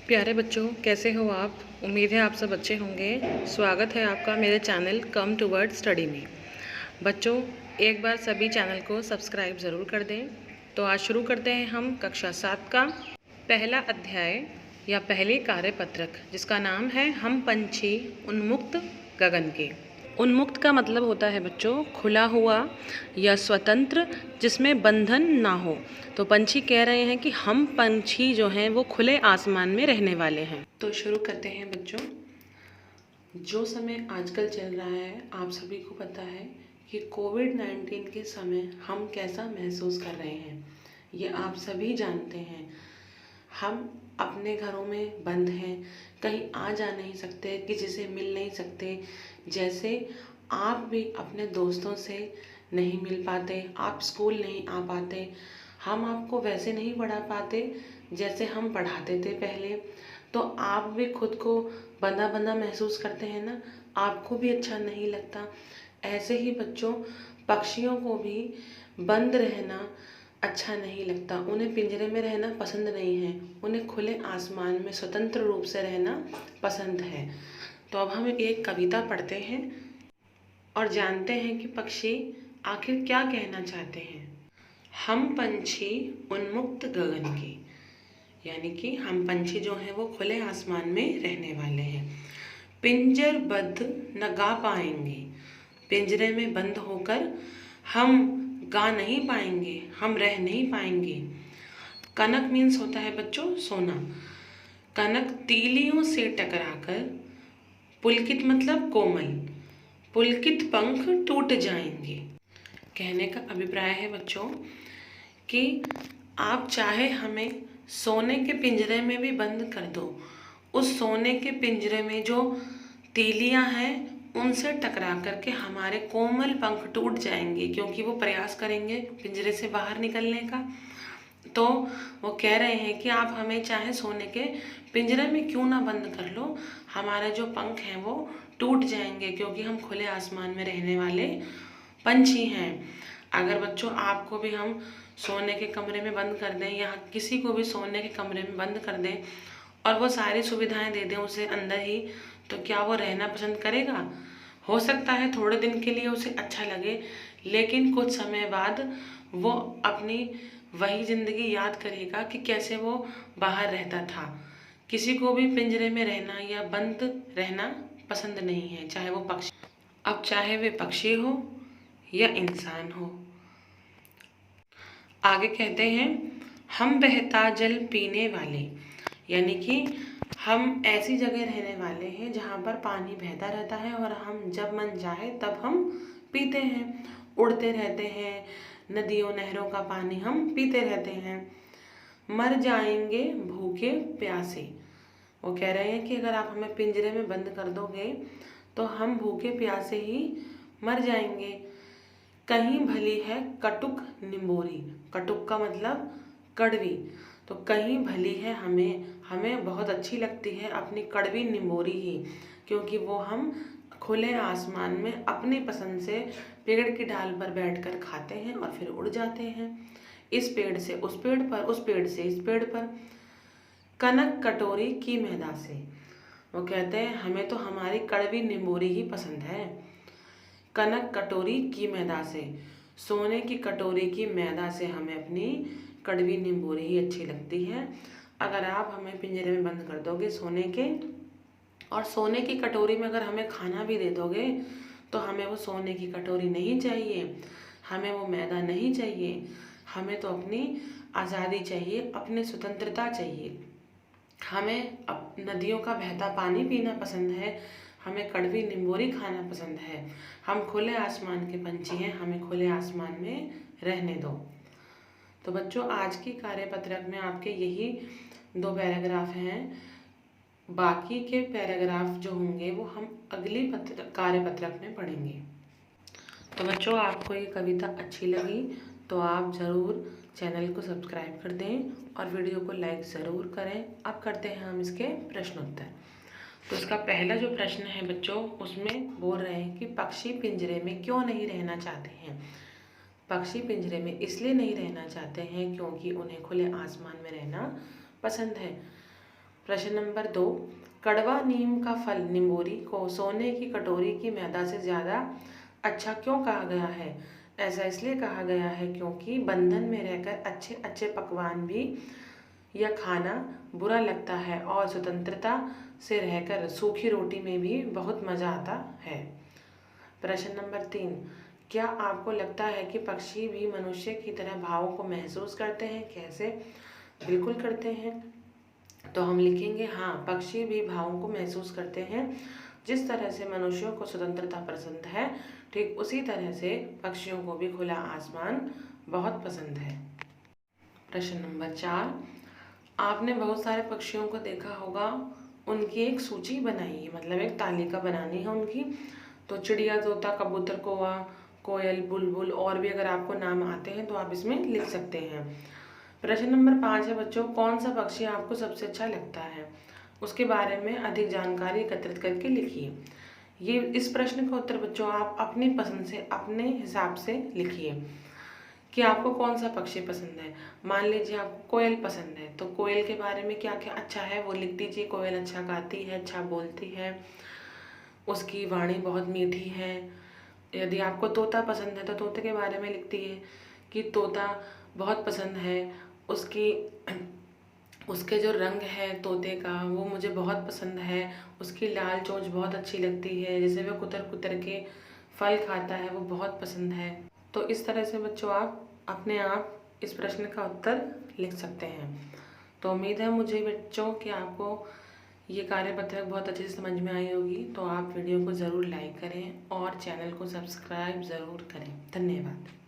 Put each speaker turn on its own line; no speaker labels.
प्यारे बच्चों, कैसे हो आप? उम्मीद है आप सब अच्छे होंगे। स्वागत है आपका मेरे चैनल कम टूवर्ड स्टडी में। बच्चों, एक बार सभी चैनल को सब्सक्राइब ज़रूर कर दें। तो आज शुरू करते हैं हम कक्षा 7 का पहला अध्याय या पहले कार्यपत्रक, जिसका नाम है हम पंछी उन्मुक्त गगन के। उन्मुक्त का मतलब होता है बच्चों खुला हुआ या स्वतंत्र, जिसमें बंधन ना हो। तो पंछी कह रहे हैं कि हम पंछी जो हैं वो खुले आसमान में रहने वाले हैं। तो शुरू करते हैं बच्चों। जो समय आजकल चल रहा है, आप सभी को पता है कि कोविड-19 के समय हम कैसा महसूस कर रहे हैं, ये आप सभी जानते हैं। हम अपने घरों में बंद हैं, कहीं आ जा नहीं सकते, किसी से मिल नहीं सकते। जैसे आप भी अपने दोस्तों से नहीं मिल पाते, आप स्कूल नहीं आ पाते, हम आपको वैसे नहीं पढ़ा पाते जैसे हम पढ़ाते थे पहले। तो आप भी खुद को बंधा बंधा महसूस करते हैं ना, आपको भी अच्छा नहीं लगता। ऐसे ही बच्चों, पक्षियों को भी बंद रहना अच्छा नहीं लगता, उन्हें पिंजरे में रहना पसंद नहीं है, उन्हें खुले आसमान में स्वतंत्र रूप से रहना पसंद है। तो अब हम एक कविता पढ़ते हैं और जानते हैं कि पक्षी आखिर क्या कहना चाहते हैं। हम पंछी उन्मुक्त गगन के, यानी कि हम पंछी जो हैं वो खुले आसमान में रहने वाले हैं। पिंजरबद्ध न गा पाएंगे, पिंजरे में बंद होकर हम गा नहीं पाएंगे, हम रह नहीं पाएंगे। कनक मीन्स होता है बच्चों सोना। कनक तीलियों से टकराकर, पुलकित मतलब कोमल, पुलकित पंख टूट जाएंगे। कहने का अभिप्राय है बच्चों कि आप चाहे हमें सोने के पिंजरे में भी बंद कर दो, उस सोने के पिंजरे में जो तीलियां हैं उनसे टकरा करके हमारे कोमल पंख टूट जाएंगे, क्योंकि वो प्रयास करेंगे पिंजरे से बाहर निकलने का। तो वो कह रहे हैं कि आप हमें चाहे सोने के पिंजरे में क्यों ना बंद कर लो, हमारे जो पंख हैं वो टूट जाएंगे, क्योंकि हम खुले आसमान में रहने वाले पंछी हैं। अगर बच्चों आपको भी हम सोने के कमरे में बंद कर दें या किसी को भी सोने के कमरे में बंद कर दें और वो सारी सुविधाएं दे दें उसे अंदर ही, तो क्या वो रहना पसंद करेगा? हो सकता है थोड़े दिन के लिए उसे अच्छा लगे, लेकिन कुछ समय बाद वो अपनी वही ज़िंदगी याद करेगा कि कैसे वो बाहर रहता था। किसी को भी पिंजरे में रहना या बंद रहना पसंद नहीं है, चाहे वो पक्षी, अब चाहे वे पक्षी हो या इंसान हो। आगे कहते हैं हम बहता जल पीने वाले, यानी कि हम ऐसी जगह रहने वाले हैं जहाँ पर पानी बहता रहता है और हम जब मन चाहे तब हम पीते हैं, उड़ते रहते हैं, नदियों नहरों का पानी हम पीते रहते हैं। मर जाएंगे भूखे प्यासे, वो कह रहे हैं कि अगर आप हमें पिंजरे में बंद कर दोगे तो हम भूखे प्यासे ही मर जाएंगे। कहीं भली है कटुक निम्बोरी, कटुक का मतलब कड़वी, तो कहीं भली है हमें, हमें बहुत अच्छी लगती है अपनी कड़वी निम्बोरी ही, क्योंकि वो हम खुले आसमान में अपनी पसंद से पेड़ की ढाल पर बैठकर खाते हैं और फिर उड़ जाते हैं, इस पेड़ से उस पेड़ पर, उस पेड़ से इस पेड़ पर। कनक कटोरी की मैदा से, वो कहते हैं हमें तो हमारी कड़वी निम्बोरी ही पसंद है। कनक कटोरी की मैदा से, सोने की कटोरी की मैदा से हमें अपनी कड़वी निम्बोरी ही अच्छी लगती है। अगर आप हमें पिंजरे में बंद कर दोगे सोने के, और सोने की कटोरी में अगर हमें खाना भी दे दोगे, तो हमें वो सोने की कटोरी नहीं चाहिए, हमें वो मैदा नहीं चाहिए, हमें तो अपनी आज़ादी चाहिए, अपनी स्वतंत्रता चाहिए। हमें नदियों का बहता पानी पीना पसंद है, हमें कड़वी निम्बोरी खाना पसंद है। हम खुले आसमान के पंछी हैं, हमें खुले आसमान में रहने दो। तो बच्चों, आज की कार्यपत्रक में आपके यही 2 पैराग्राफ हैं। बाकी के पैराग्राफ जो होंगे वो हम अगली कार्यपत्रक में पढ़ेंगे। तो बच्चों, आपको ये कविता अच्छी लगी तो आप ज़रूर चैनल को सब्सक्राइब कर दें और वीडियो को लाइक ज़रूर करें। अब करते हैं हम इसके प्रश्न उत्तर। तो इसका पहला जो प्रश्न है बच्चों, उसमें बोल रहे हैं कि पक्षी पिंजरे में क्यों नहीं रहना चाहते हैं। पक्षी पिंजरे में इसलिए नहीं रहना चाहते हैं क्योंकि उन्हें खुले आसमान में रहना पसंद है। प्रश्न नंबर 2, कड़वा नीम का फल निम्बोरी को सोने की कटोरी की मैदा से ज़्यादा अच्छा क्यों कहा गया है? ऐसा इसलिए कहा गया है क्योंकि बंधन में रहकर अच्छे अच्छे पकवान भी या खाना बुरा लगता है और स्वतंत्रता से रहकर सूखी रोटी में भी बहुत मज़ा आता है। प्रश्न नंबर 3, क्या आपको लगता है कि पक्षी भी मनुष्य की तरह भावों को महसूस करते हैं? कैसे? बिल्कुल करते हैं। तो हम लिखेंगे हाँ, पक्षी भी भावों को महसूस करते हैं। जिस तरह से मनुष्यों को स्वतंत्रता पसंद है, ठीक उसी तरह से पक्षियों को भी खुला आसमान बहुत पसंद है। प्रश्न नंबर 4, आपने बहुत सारे पक्षियों को देखा होगा, उनकी एक सूची बनाइए, मतलब एक तालिका बनानी है उनकी। तो चिड़िया, तोता, कबूतर, कौवा, कोयल, बुलबुल और भी अगर आपको नाम आते हैं तो आप इसमें लिख सकते हैं। प्रश्न नंबर 5 है बच्चों, कौन सा पक्षी आपको सबसे अच्छा लगता है? उसके बारे में अधिक जानकारी एकत्रित करके लिखिए। ये इस प्रश्न का उत्तर बच्चों आप अपनी पसंद से, अपने हिसाब से लिखिए कि आपको कौन सा पक्षी पसंद है। मान लीजिए आपको कोयल पसंद है, तो कोयल के बारे में क्या क्या अच्छा है वो लिख दीजिए। कोयल अच्छा गाती है, अच्छा बोलती है, उसकी वाणी बहुत मीठी है। यदि आपको तोता पसंद है तो तोते के बारे में लिख दीजिए कि तोता बहुत पसंद है, उसकी उसके जो रंग है तोते का वो मुझे बहुत पसंद है, उसकी लाल चोंच बहुत अच्छी लगती है, जैसे वह कुतर कुतर के फल खाता है वो बहुत पसंद है। तो इस तरह से बच्चों आप अपने आप इस प्रश्न का उत्तर लिख सकते हैं। तो उम्मीद है मुझे बच्चों कि आपको ये कार्यपत्रक बहुत अच्छे से समझ में आई होगी। तो आप वीडियो को ज़रूर लाइक करें और चैनल को सब्सक्राइब ज़रूर करें। धन्यवाद।